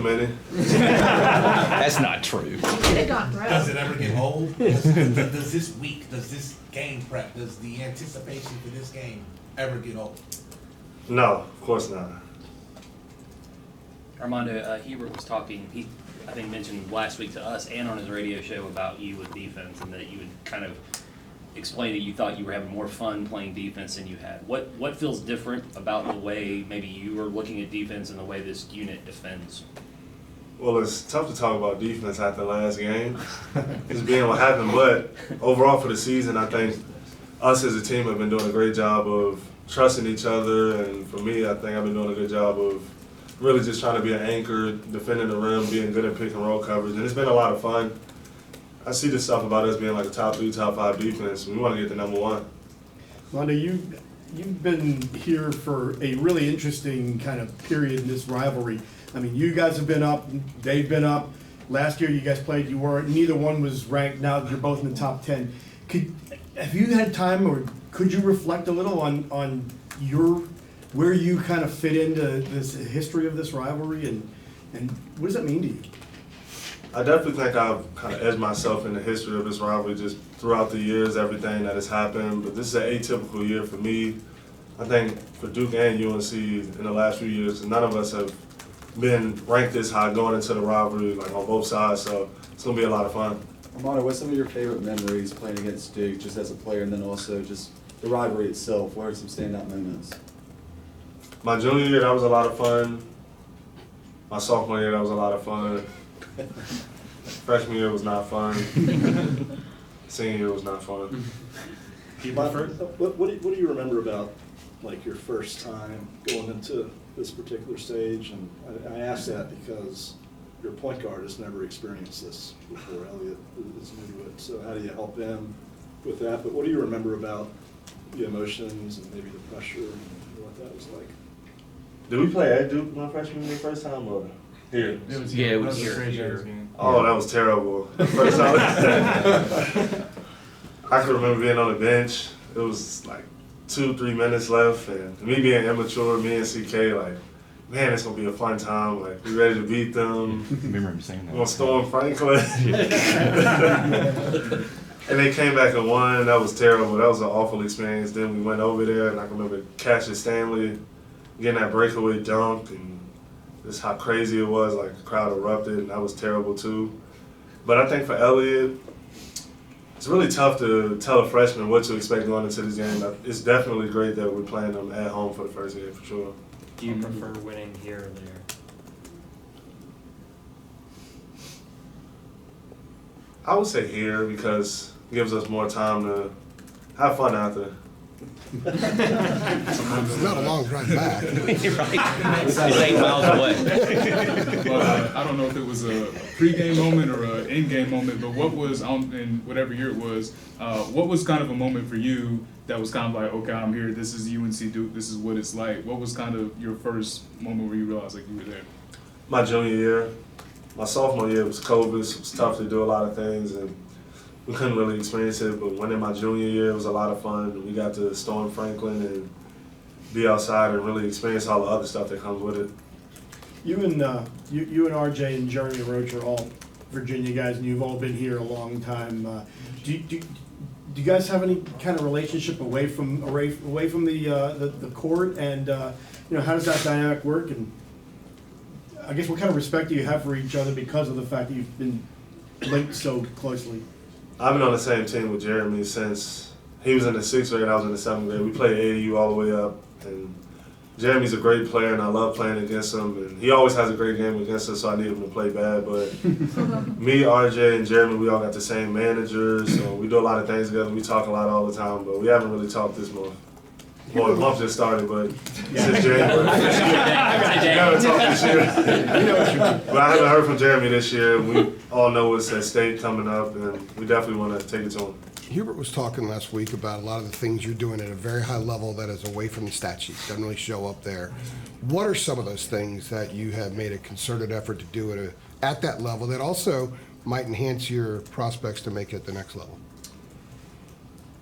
many. That's not true. Does it ever get old? Does this game prep, does the anticipation for this game ever get old? No, of course not. Armando, Hubert was talking, he, I think, mentioned last week to us and on his radio show about you with defense, and that you would kind of explain that you thought you were having more fun playing defense than you had. What feels different about the way maybe you were looking at defense and the way this unit defends? Well, it's tough to talk about defense after the last game, just being what happened. But overall for the season, I think us as a team have been doing a great job of trusting each other. And for me, I think I've been doing a good job of really just trying to be an anchor, defending the rim, being good at pick and roll coverage. And it's been a lot of fun. I see this stuff about us being like a top 3, top 5 defense. We want to get to number 1. Armando, you've been here for a really interesting kind of period in this rivalry. I mean, you guys have been up, they've been up. Last year you guys played, you weren't, neither one was ranked. Now you're both in the top 10. Have you had time, or could you reflect a little on where you kind of fit into this history of this rivalry, and what does that mean to you? I definitely think I've kind of edged myself in the history of this rivalry just throughout the years, everything that has happened. But this is an atypical year for me. I think for Duke and UNC in the last few years, none of us have been ranked this high going into the rivalry, like on both sides. So it's going to be a lot of fun. Armando, what's some of your favorite memories playing against Duke, just as a player, and then also just the rivalry itself? What are some standout moments? My junior year, that was a lot of fun. My sophomore year, that was a lot of fun. Freshman year was not fun. Senior year was not fun. What do you remember about, like, your first time going into this particular stage? And I ask that because your point guard has never experienced this before. Elliot is new to it. So how do you help him with that? But what do you remember about the emotions and maybe the pressure and what that was like? Did we play at Duke my freshman year first time, or here? It was here. Oh, that was terrible. First time. I can remember being on the bench. It was like 2-3 minutes left, and me being immature, me and CK, like, man, it's gonna be a fun time. Like, we ready to beat them. I remember him saying that. We're gonna storm Franklin. And they came back and won. That was terrible. That was an awful experience. Then we went over there, and I can remember Cassius Stanley getting that breakaway dunk, and just how crazy it was. Like, the crowd erupted, and that was terrible too. But I think for Elliot, it's really tough to tell a freshman what to expect going into this game. It's definitely great that we're playing them at home for the first game, for sure. Do you prefer winning here or there? I would say here because it gives us more time to have fun out there. It's not a long drive back. Right. It's 8 miles away. Well, I don't know if it was a pre-game moment or an in-game moment, but what was, in whatever year it was, what was kind of a moment for you that was kind of like, okay, I'm here, this is UNC Duke, this is what it's like? What was kind of your first moment where you realized like you were there? My junior year. My sophomore year was COVID. It was tough to do a lot of things, and we couldn't really experience it. But when in my junior year, it was a lot of fun. We got to storm Franklin and be outside and really experience all the other stuff that comes with it. You and RJ and Jeremy Roach are all Virginia guys, and you've all been here a long time. Do you guys have any kind of relationship away from the court? And how does that dynamic work? And I guess what kind of respect do you have for each other because of the fact that you've been linked so closely? I've been on the same team with Jeremy since he was in the 6th grade, I was in the 7th grade. We played AAU all the way up, and Jeremy's a great player, and I love playing against him. And he always has a great game against us, so I need him to play bad. But me, RJ, and Jeremy, we all got the same manager, so we do a lot of things together. We talk a lot all the time, but we haven't really talked this month. Well, the month just started, but since January. We haven't talked this year. But I haven't heard from Jeremy this year. We all know what's at stake coming up, and we definitely want to take it to him. Hubert was talking last week about a lot of the things you're doing at a very high level that is away from the stat sheet, doesn't really show up there. What are some of those things that you have made a concerted effort to do at that level that also might enhance your prospects to make it at the next level?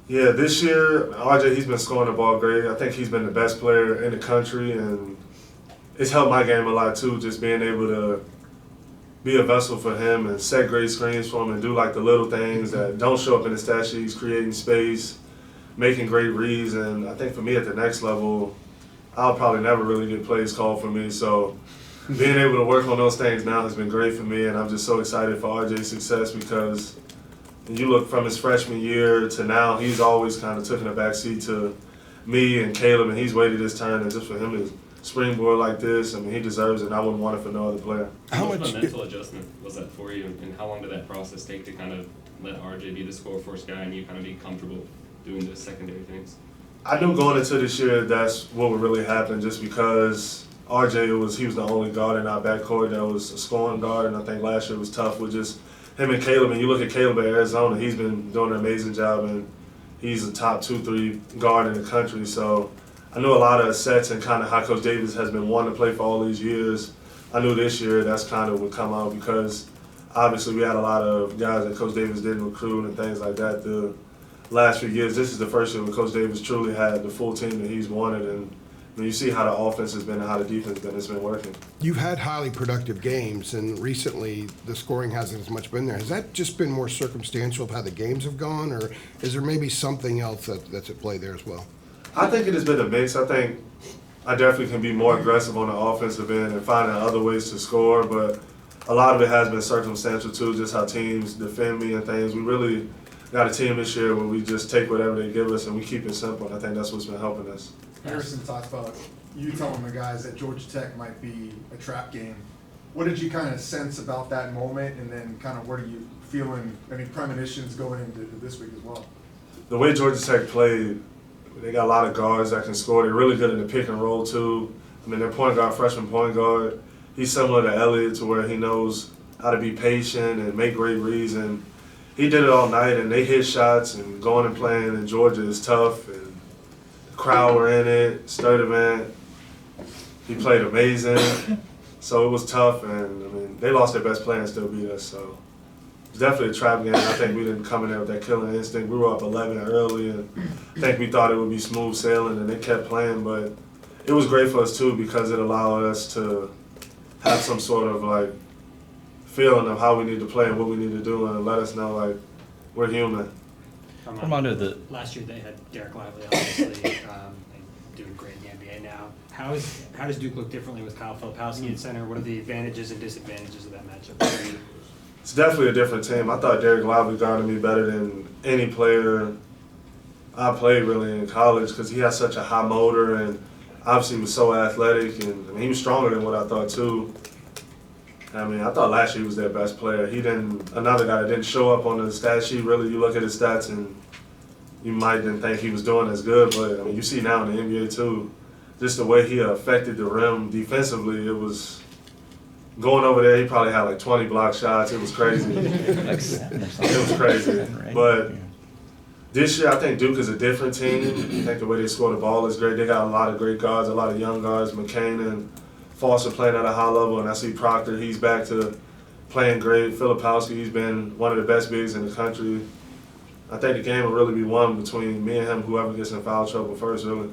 Yeah, this year, RJ, he's been scoring the ball great. I think he's been the best player in the country, and it's helped my game a lot too, just being able to be a vessel for him and set great screens for him and do like the little things that don't show up in the stat sheets, creating space, making great reads. And I think for me at the next level, I'll probably never really get plays called for me. So being able to work on those things now has been great for me, and I'm just so excited for RJ's success because you look from his freshman year to now, he's always kind of taken a backseat to me and Caleb, and he's waited his turn, and just for him to springboard like this, I mean, he deserves it, and I wouldn't want it for no other player. How much of a mental adjustment was that for you, and how long did that process take to kind of let RJ be the score first guy and you kind of be comfortable doing the secondary things? I knew going into this year that's what would really happen, just because RJ he was the only guard in our backcourt that was a scoring guard, and I think last year was tough with just him and Caleb. And you look at Caleb at Arizona, he's been doing an amazing job, and he's a top 2-3 guard in the country. So I knew a lot of sets and kind of how Coach Davis has been wanting to play for all these years. I knew this year that's kind of would come out because obviously we had a lot of guys that Coach Davis didn't recruit and things like that the last few years. This is the first year when Coach Davis truly had the full team that he's wanted, and when you see how the offense has been and how the defense has been, it's been working. You've had highly productive games, and recently the scoring hasn't as much been there. Has that just been more circumstantial of how the games have gone, or is there maybe something else that's at play there as well? I think it has been a mix. I think I definitely can be more aggressive on the offensive end and finding other ways to score, but a lot of it has been circumstantial too, just how teams defend me and things. We really got a team this year where we just take whatever they give us and we keep it simple, and I think that's what's been helping us. Harrison talked about you telling the guys that Georgia Tech might be a trap game. What did you kind of sense about that moment, and then kind of what are you feeling, any premonitions going into this week as well? The way Georgia Tech played, they got a lot of guards that can score. They're really good in the pick and roll too. I mean, their point guard, freshman point guard, he's similar to Elliott to where he knows how to be patient and make great reads, and he did it all night, and they hit shots, and going and playing in Georgia is tough, and the crowd were in it, Sturdivant, he played amazing, so it was tough, and I mean, they lost their best player and still beat us, so it was definitely a trap game. I think we didn't come in there with that killing instinct. We were up 11 early, and I think we thought it would be smooth sailing, and they kept playing, but it was great for us too because it allowed us to have some sort of like feeling of how we need to play and what we need to do, and let us know like we're human. Armando, Last year they had Derek Lively, obviously, doing great in the NBA now. How does Duke look differently with Kyle Filipowski at center? What are the advantages and disadvantages of that matchup for you? It's definitely a different team. I thought Derek Lively guarded me better than any player I played really in college because he had such a high motor and obviously was so athletic, and I mean, he was stronger than what I thought too. I mean, I thought last year he was their best player. Another guy that didn't show up on the stat sheet, really. You look at his stats and you might didn't think he was doing as good, but I mean, you see now in the NBA too, just the way he affected the rim defensively, it was going over there, he probably had like 20 block shots. It was crazy. It was crazy. But this year, I think Duke is a different team. I think the way they score the ball is great. They got a lot of great guards, a lot of young guards. McCain and Foster playing at a high level, and I see Proctor, he's back to playing great. Filipowski, he's been one of the best bigs in the country. I think the game will really be won between me and him, whoever gets in foul trouble first, really.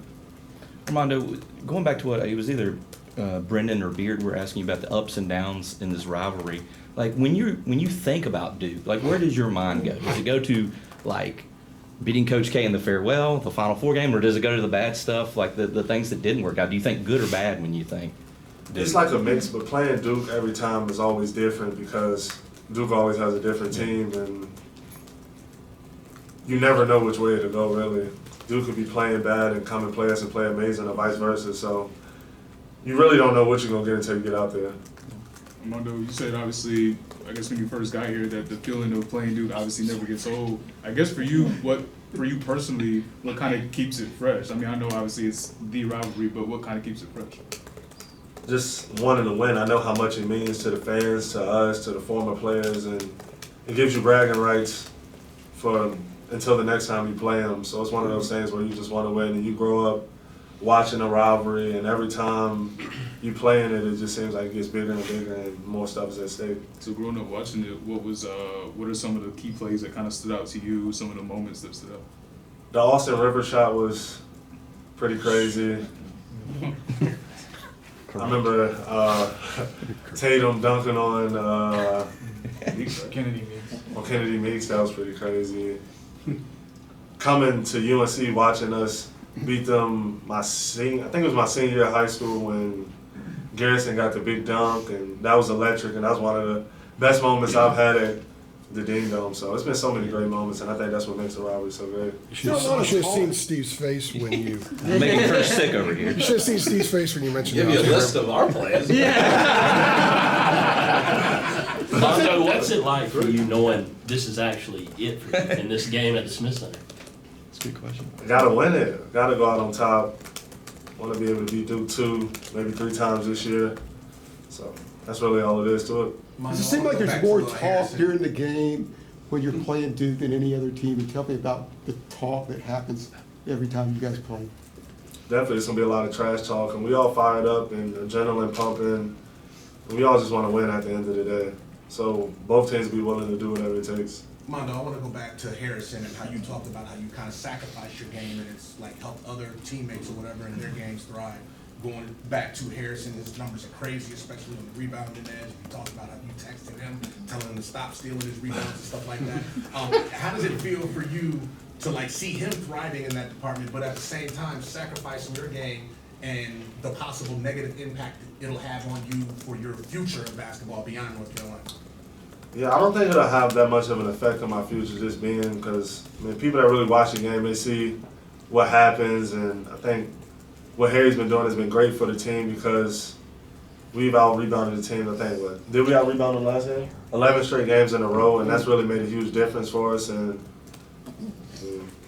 Armando, going back to what it was either Brendan or Beard were asking you about the ups and downs in this rivalry. Like when you think about Duke, like where does your mind go? Does it go to like beating Coach K in the farewell, the Final Four game, or does it go to the bad stuff, like the things that didn't work out? Do you think good or bad when you think Duke? It's like a mix, but playing Duke every time is always different because Duke always has a different team, and you never know which way to go, really. Duke could be playing bad and come and play us and play amazing, or vice versa. So you really don't know what you're going to get until you get out there. Armando, you said obviously, I guess when you first got here, that the feeling of playing Duke obviously never gets old. I guess for you personally, what kind of keeps it fresh? I mean, I know obviously it's the rivalry, but what kind of keeps it fresh? Just wanting to win. I know how much it means to the fans, to us, to the former players, and it gives you bragging rights until the next time you play them. So it's one of those things where you just want to win, and you grow up watching a rivalry, and every time you play in it, it just seems like it gets bigger and bigger, and more stuff is at stake. So growing up watching it, what are some of the key plays that kind of stood out to you? Some of the moments that stood out? The Austin Rivers shot was pretty crazy. remember Tatum dunking on Kennedy Meeks. Kennedy Meeks. That was pretty crazy. Coming to UNC, watching us beat them I think it was my senior year of high school when Garrison got the big dunk, and that was electric, and that was one of the best moments I've had at the Ding Dome. So it's been so many great moments, and I think that's what makes the rivalry so great. You should have seen Steve's face when you. Making her sick over here. You should have seen Steve's face when you mentioned. Give you a that. list of our players. Armando, what's it like for you knowing this is actually it for you in this game at the Smith Center? That's a good question. Gotta win it. Gotta go out on top. Want to be able to beat Duke 2, maybe 3 times this year. So that's really all it is to it. Does it seem like there's more talk during the game when you're playing Duke than any other team? And tell me about the talk that happens every time you guys play. Definitely, it's gonna be a lot of trash talk, and we all fired up and adrenaline pumping. And we all just want to win at the end of the day. So both teams be willing to do whatever it takes. Mondo, I want to go back to Harrison and how you talked about how you kind of sacrificed your game and it's like helped other teammates or whatever in their games thrive. Going back to Harrison, his numbers are crazy, especially on the rebounding edge. You talked about how you texted him, telling him to stop stealing his rebounds and stuff like that. How does it feel for you to like see him thriving in that department, but at the same time sacrificing your game and the possible negative impact it'll have on you for your future of basketball beyond North Carolina? Yeah, I don't think it'll have that much of an effect on my future just being because people that really watch the game, they see what happens, and I think what Harry's been doing has been great for the team because we've out-rebounded the team, I think, did we out-rebound them last game? 11 straight games in a row, and that's really made a huge difference for us, and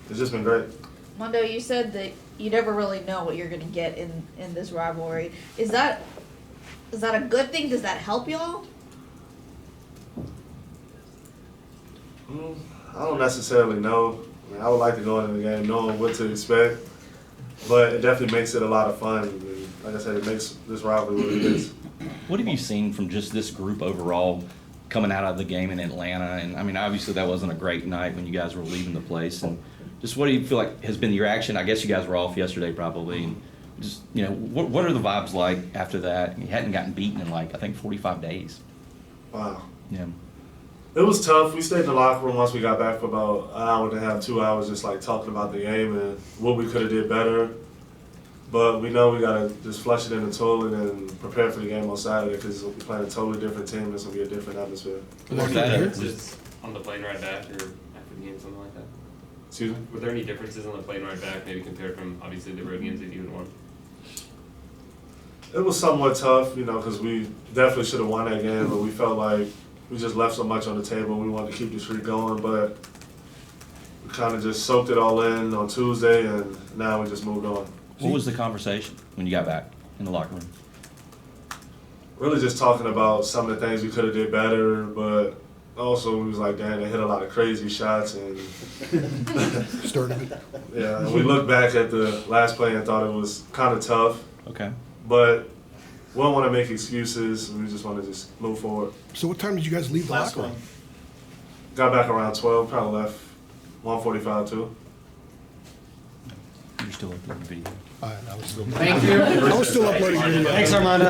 it's just been great. Mondo, you said that you never really know what you're going to get in this rivalry. Is that a good thing? Does that help y'all? I don't necessarily know. I would like to go into the game knowing what to expect, but it definitely makes it a lot of fun. And like I said, it makes this rivalry what it is. What have you seen from just this group overall coming out of the game in Atlanta? And I mean, obviously that wasn't a great night when you guys were leaving the place. And just what do you feel like has been the reaction? I guess you guys were off yesterday probably. And just, what are the vibes like after that? You hadn't gotten beaten in I think 45 days. Wow. Yeah. It was tough. We stayed in the locker room once we got back for about an hour and a half, 2 hours, just talking about the game and what we could have did better. But we know we gotta just flush it in the toilet and prepare for the game on Saturday because we're playing a totally different team. It's gonna be a different atmosphere. Was that on the plane ride back or after the game, something like that? Excuse me? Were there any differences on the plane ride back, maybe compared from obviously the road games that you had won? It was somewhat tough, because we definitely should have won that game, but we felt like we just left so much on the table and we wanted to keep the streak going, but we kind of just soaked it all in on Tuesday and now we just moved on. What was the conversation when you got back in the locker room? Really just talking about some of the things we could have did better, but also we was like, damn, they hit a lot of crazy shots and yeah, and we looked back at the last play and thought it was kind of tough. Okay. But we don't want to make excuses. We just want to just move forward. So what time did you guys leave the locker room? Got back around 12, probably left 1:45 too. You're still uploading video. I was still. Thank you. I was still uploading video. Thanks, Armando.